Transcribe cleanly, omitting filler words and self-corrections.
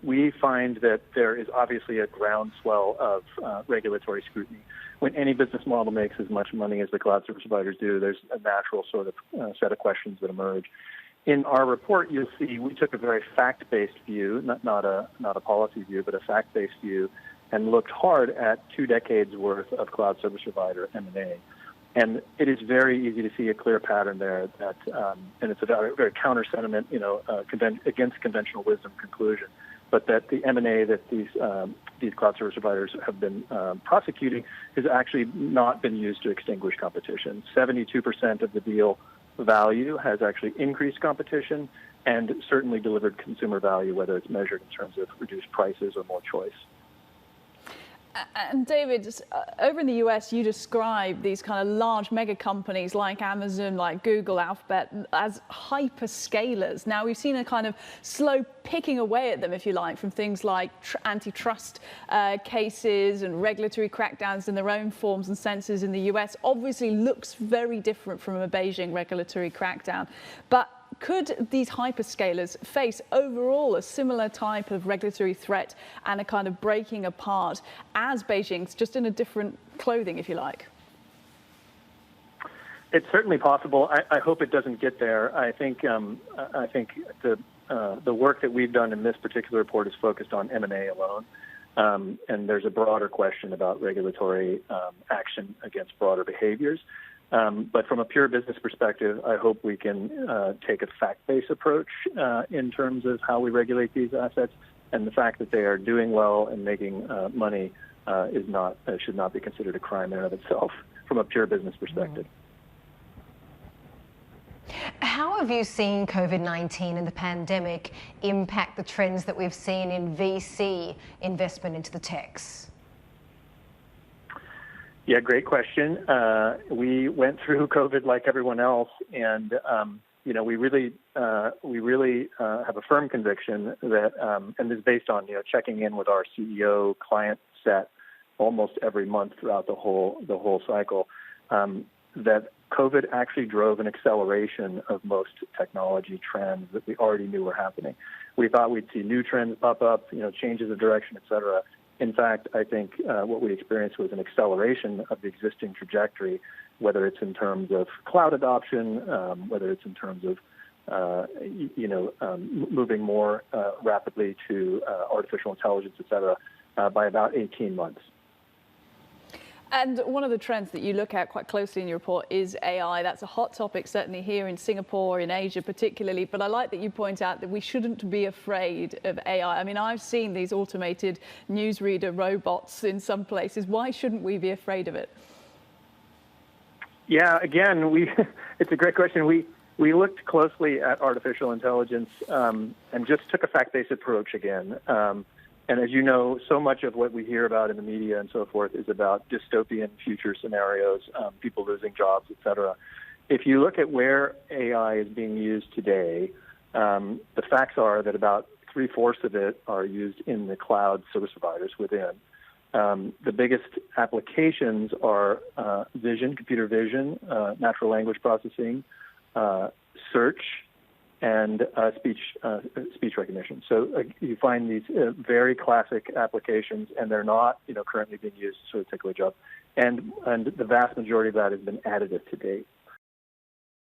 we find that there is obviously a groundswell of regulatory scrutiny. When any business model makes as much money as the cloud service providers do, there's a natural sort of set of questions that emerge. In our report, you'll see we took a very fact-based view, not a policy view, but a fact-based view, and looked hard at 2 decades worth of cloud service provider M&A. And it is very easy to see a clear pattern there that, and it's a very, very counter sentiment, against conventional wisdom conclusion, but that the M&A that these cloud service providers have been prosecuting has actually not been used to extinguish competition. 72% of the deal value has actually increased competition and certainly delivered consumer value, whether it's measured in terms of reduced prices or more choice. And David, over in the US, you describe these kind of large mega companies like Amazon, like Google, Alphabet, as hyperscalers. Now, we've seen a kind of slow picking away at them, if you like, from things like antitrust cases and regulatory crackdowns in their own forms and senses in the US. Obviously looks very different from a Beijing regulatory crackdown. But could these hyperscalers face overall a similar type of regulatory threat and a kind of breaking apart as Beijing's, just in a different clothing, if you like? It's certainly possible. I hope it doesn't get there. I think the work that we've done in this particular report is focused on M&A alone. And there's a broader question about regulatory action against broader behaviors. But from a pure business perspective, I hope we can take a fact-based approach in terms of how we regulate these assets. And the fact that they are doing well and making money should not be considered a crime in and of itself from a pure business perspective. How have you seen COVID-19 and the pandemic impact the trends that we've seen in VC investment into the techs? Yeah, great question. We went through COVID like everyone else, and we really have a firm conviction that, and this is based on checking in with our CEO client set almost every month throughout the whole cycle, that COVID actually drove an acceleration of most technology trends that we already knew were happening. We thought we'd see new trends pop up, changes of direction, et cetera. In fact, I think what we experienced was an acceleration of the existing trajectory, whether it's in terms of cloud adoption, whether it's in terms of moving more rapidly to artificial intelligence, et cetera, by about 18 months. And one of the trends that you look at quite closely in your report is AI. That's a hot topic, certainly here in Singapore, in Asia particularly. But I like that you point out that we shouldn't be afraid of AI. I mean, I've seen these automated newsreader robots in some places. Why shouldn't we be afraid of it? Yeah, again, it's a great question. We looked closely at artificial intelligence and just took a fact-based approach again. And as you know, so much of what we hear about in the media and so forth is about dystopian future scenarios, people losing jobs, et cetera. If you look at where AI is being used today, the facts are that about 3/4 of it are used in the cloud service providers within. The biggest applications are computer vision, natural language processing, search, and speech recognition. So you find these very classic applications, and they're not currently being used to sort of take away jobs. And the vast majority of that has been additive to date.